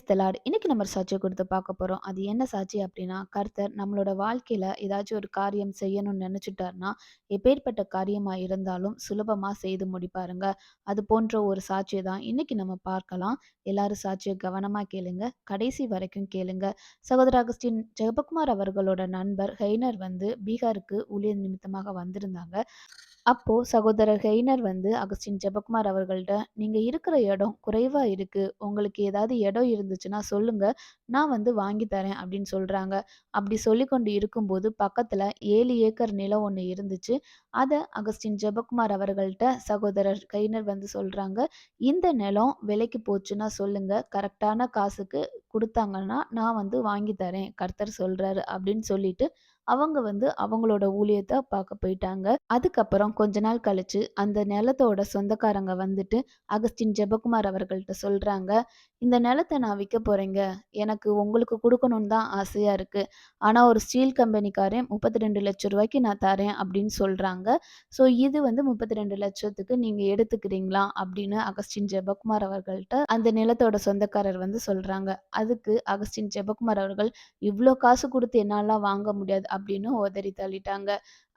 Praise the Lord. இன்னைக்கு நம்ம ஒரு சாட்சிய குறித்து பார்க்க போறோம். அது என்ன சாட்சி அப்படின்னா, கர்த்தர் நம்மளோட வாழ்க்கையில ஏதாச்சும் ஒரு காரியம் செய்யணும்னு நெனச்சுட்டாருன்னா, எப்பேர்ப்பட்ட காரியமா இருந்தாலும் சுலபமா செய்து முடிப்பாருங்க. அது போன்ற ஒரு சாட்சிய தான் இன்னைக்கு நம்ம பார்க்கலாம். எல்லாரும் சாட்சிய கவனமா கேளுங்க. கடைசி வரைக்கும் கேளுங்க. சகோதரர் அகஸ்டின் ஜெபக்குமார் அவர்களோட நண்பர் ஹெய்னர் வந்து பீகாருக்கு ஊழியர் நிமித்தமாக வந்திருந்தாங்க. அப்போ சகோதரர் ஹெய்னர் வந்து அகஸ்டின் ஜெபக்குமார் அவர்கள்ட்ட, "நீங்க இருக்கிற இடம் குறைவா இருக்கு. உங்களுக்கு ஏதாவது இடம் இருந்துச்சுன்னா சொல்லுங்க. நான் வந்து வாங்கி தரேன்" அப்படின்னு சொல்றாங்க. அப்படி சொல்லிக்கொண்டு இருக்கும்போது, பக்கத்துல 7 ஏக்கர் நிலம் ஒண்ணு இருந்துச்சு. அத அகஸ்டின் ஜெபக்குமார் அவர்கள்ட்ட சகோதரர் ஹெய்னர் வந்து சொல்றாங்க, "இந்த நிலம் விலைக்கு போச்சுன்னா சொல்லுங்க. கரெக்டான காசுக்கு குடுத்தாங்கன்னா, நான் வந்து வாங்கி தரேன். கர்த்தர் சொல்றாரு" அப்படின்னு சொல்லிட்டு, அவங்க வந்து அவங்களோட ஊழியத்த பார்க்க போயிட்டாங்க. அதுக்கப்புறம் கொஞ்ச நாள் கழிச்சு, அந்த நிலத்தோட சொந்தக்காரங்க வந்துட்டு, அகஸ்டின் ஜெபக்குமார் அவர்கள்ட்ட சொல்றாங்க, "இந்த நிலத்த நான் விற்கப் போறேங்க. எனக்கு உங்களுக்கு குடுக்கணும்னு தான் ஆசையா இருக்கு. ஆனா ஒரு ஸ்டீல் கம்பெனிக்காரன் 32,00,000 நான் தரேன்" அப்படின்னு சொல்றாங்க. ஸோ இது வந்து 32,00,000க்கு நீங்க எடுத்துக்கிறீங்களா? அப்படின்னு அகஸ்டின் ஜெபக்குமார் அவர்கள்ட்ட அந்த நிலத்தோட சொந்தக்காரர் வந்து சொல்றாங்க. அதுக்கு அகஸ்டின் ஜெபக்குமார் அவர்கள், "இவ்ளோ காசு குடுத்து என்னால்லாம் வாங்க முடியாது" அப்படின்னு உதறி தள்ளிட்டாங்க.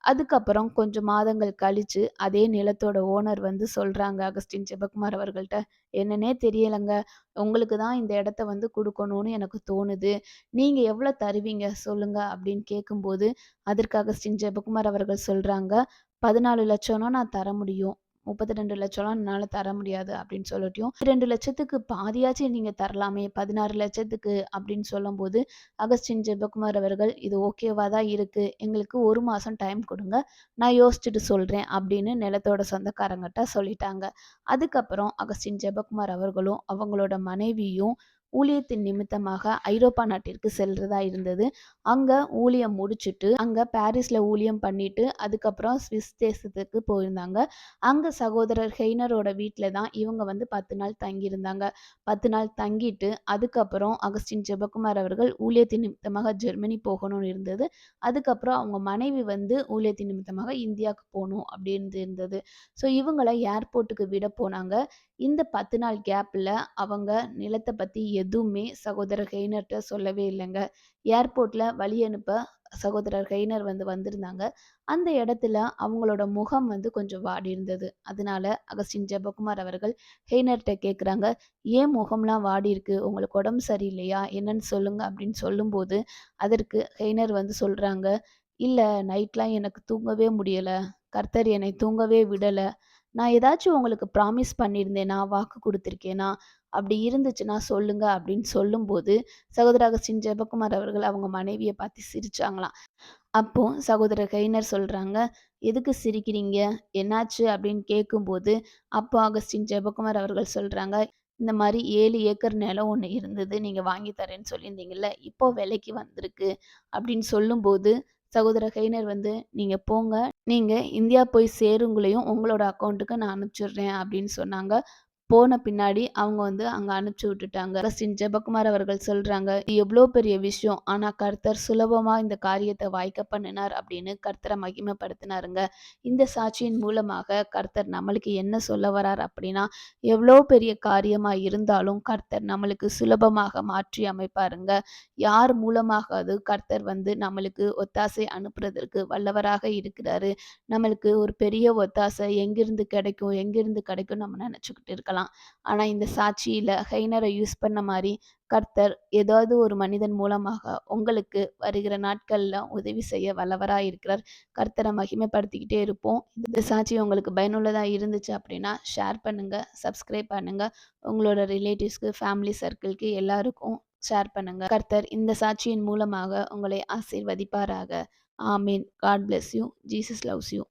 அதுக்கப்புறம் கொஞ்சம் மாதங்கள் கழிச்சு, அதே நிலத்தோட ஓனர் வந்து சொல்றாங்க அகஸ்டின் ஜெபக்குமார் அவர்கள்ட்ட, "என்னன்னே தெரியலங்க. உங்களுக்கு தான் இந்த இடத்த வந்து குடுக்கணும்னு எனக்கு தோணுது. நீங்க எவ்வளோ தருவீங்க சொல்லுங்க?" அப்படின்னு கேட்கும்போது, அதற்கு அகஸ்டின் ஜெபக்குமார் அவர்கள் சொல்றாங்க, "14,00,000னா நான் தர முடியும். 32,00,000லாம் என்னால தர முடியாது" அப்படின்னு சொல்லட்டியும், "2,00,000க்கு பாதியாச்சும் நீங்க தரலாமே, 16,00,000க்கு" அப்படின்னு சொல்லும்போது, அகஸ்டின் ஜெபக்குமார் அவர்கள், "இது ஓகேவா தான் இருக்கு. எங்களுக்கு 1 மாசம் டைம் குடுங்க. நான் யோசிச்சுட்டு சொல்றேன்" அப்படின்னு நிலத்தோட சொந்தக்காரங்கட்ட சொல்லிட்டாங்க. அதுக்கப்புறம் அகஸ்டின் ஜெபக்குமார் அவர்களும், அவங்களோட மனைவியும் ஊழியத்தின் நிமித்தமாக ஐரோப்பா நாட்டிற்கு செல்றதா இருந்தது. அங்க ஊழியம் முடிச்சுட்டு, அங்க பாரிஸ்ல ஊழியம் பண்ணிட்டு, அதுக்கப்புறம் ஸ்விஸ் தேசத்துக்கு போயிருந்தாங்க. அங்க சகோதரர் ஹெய்னரோட வீட்ல தான் இவங்க வந்து 10 நாள் தங்கியிருந்தாங்க. 10 நாள் தங்கிட்டு, அதுக்கப்புறம் அகஸ்டின் ஜெபக்குமார் அவர்கள் ஊழியத்தின் நிமித்தமாக ஜெர்மனி போகணும்னு இருந்தது. அதுக்கப்புறம் அவங்க மனைவி வந்து ஊழியத்தின் நிமித்தமாக இந்தியாவுக்கு போணும் அப்படின்னு இருந்தது. ஸோ இவங்கள ஏர்போர்ட்டுக்கு விட போனாங்க. இந்த 10 நாள் கேப்ல அவங்க நிலத்த பத்தி எதுவுமே சகோதரர் ஹெய்னர்ட்ட சொல்லவே இல்லங்க. ஏர்போர்ட்ல வழி அனுப்ப சகோதரர் ஹெய்னர் வந்து வந்திருந்தாங்க. அந்த இடத்துல அவங்களோட முகம் வந்து கொஞ்சம் வாடி இருந்தது. அதனால அகஸ்டின் ஜெபக்குமார் அவர்கள் ஹெய்னர்ட்ட கேட்குறாங்க, "ஏன் முகம்லாம் வாடியிருக்கு? உங்களுக்கு உடம்பு சரியில்லையா? என்னன்னு சொல்லுங்க" அப்படின்னு சொல்லும்போது, அதற்கு ஹெய்னர் வந்து சொல்றாங்க, "இல்ல நைட்லாம் எனக்கு தூங்கவே முடியல. கர்த்தர் என்னை தூங்கவே விடல. நான் ஏதாச்சும் உங்களுக்கு ப்ராமிஸ் பண்ணியிருந்தேனா? வாக்கு குடுத்துருக்கேனா? அப்படி இருந்துச்சுன்னா சொல்லுங்க" அப்படின்னு சொல்லும்போது, சகோதரர் அகஸ்டின் ஜெபக்குமார் அவர்கள் அவங்க மனைவிய பார்த்து சிரிச்சாங்களாம். அப்போ சகோதரர் கைனர் சொல்றாங்க, "எதுக்கு சிரிக்கிறீங்க? என்னாச்சு?" அப்படின்னு கேட்கும்போது, அப்போ அகஸ்டின் ஜெபக்குமார் அவர்கள் சொல்றாங்க, "இந்த மாரி 7 ஏக்கர் நிலம் ஒண்ணு இருந்தது. நீங்க வாங்கி தரேன்னு சொல்லியிருந்தீங்கல்ல, இப்போ விலைக்கு வந்திருக்கு" அப்படின்னு சொல்லும்போது, சகோதரர் கைனர் வந்து, "நீங்க போங்க. நீங்க இந்தியா போய் சேருங்களையும் உங்களோட அக்கவுண்ட்டுக்கு நான் அனுப்பிச்சுடுறேன்" அப்படின்னு சொன்னாங்க. போன பின்னாடி அவங்க வந்து அங்க அனுப்பிச்சு விட்டுட்டாங்க. அகஸ்டின் ஜெபக்குமார் அவர்கள் சொல்றாங்க, "இது எவ்ளோ பெரிய விஷயம். ஆனா கர்த்தர் சுலபமா இந்த காரியத்த வாய்க்க பண்ணினார்" அப்படின்னு கர்த்தர மகிமைப்படுத்தினாருங்க. இந்த சாட்சியின் மூலமாக கர்த்தர் நம்மளுக்கு என்ன சொல்ல வரார் அப்படின்னா, எவ்ளோ பெரிய காரியமா இருந்தாலும் கர்த்தர் நம்மளுக்கு சுலபமாக மாற்றி அமைப்பாருங்க. யார் மூலமாகாது கர்த்தர் வந்து நம்மளுக்கு ஒத்தாசை அனுப்புறதற்கு வல்லவராக இருக்கிறாரு. நம்மளுக்கு ஒரு பெரிய ஒத்தாசை எங்கிருந்து கிடைக்கும், எங்கிருந்து கிடைக்கும்னு நம்ம நெனச்சுக்கிட்டு இருக்கலாம். ஆனா இந்த சாட்சியில ஹெய்னர யூஸ் பண்ண மாரி, கர்த்தர் ஏதாவது ஒரு மனிதன் மூலமாக உங்களுக்கு வருகிற நாட்கள்ல உதவி செய்ய வல்லவரா இருக்கிறார். கர்த்தர மகிமைப்படுத்திக்கிட்டே இருப்போம். இந்த சாட்சி உங்களுக்கு பயனுள்ளதா இருந்துச்சு அப்படின்னா, ஷேர் பண்ணுங்க, சப்ஸ்கிரைப் பண்ணுங்க. உங்களோட ரிலேட்டிவ்ஸ்க்கு, ஃபேமிலி சர்க்கிள்க்கு எல்லாருக்கும் ஷேர் பண்ணுங்க. கர்த்தர் இந்த சாட்சியின் மூலமாக உங்களை ஆசீர்வதிப்பாராக. ஆமென். God bless you. Jesus loves you.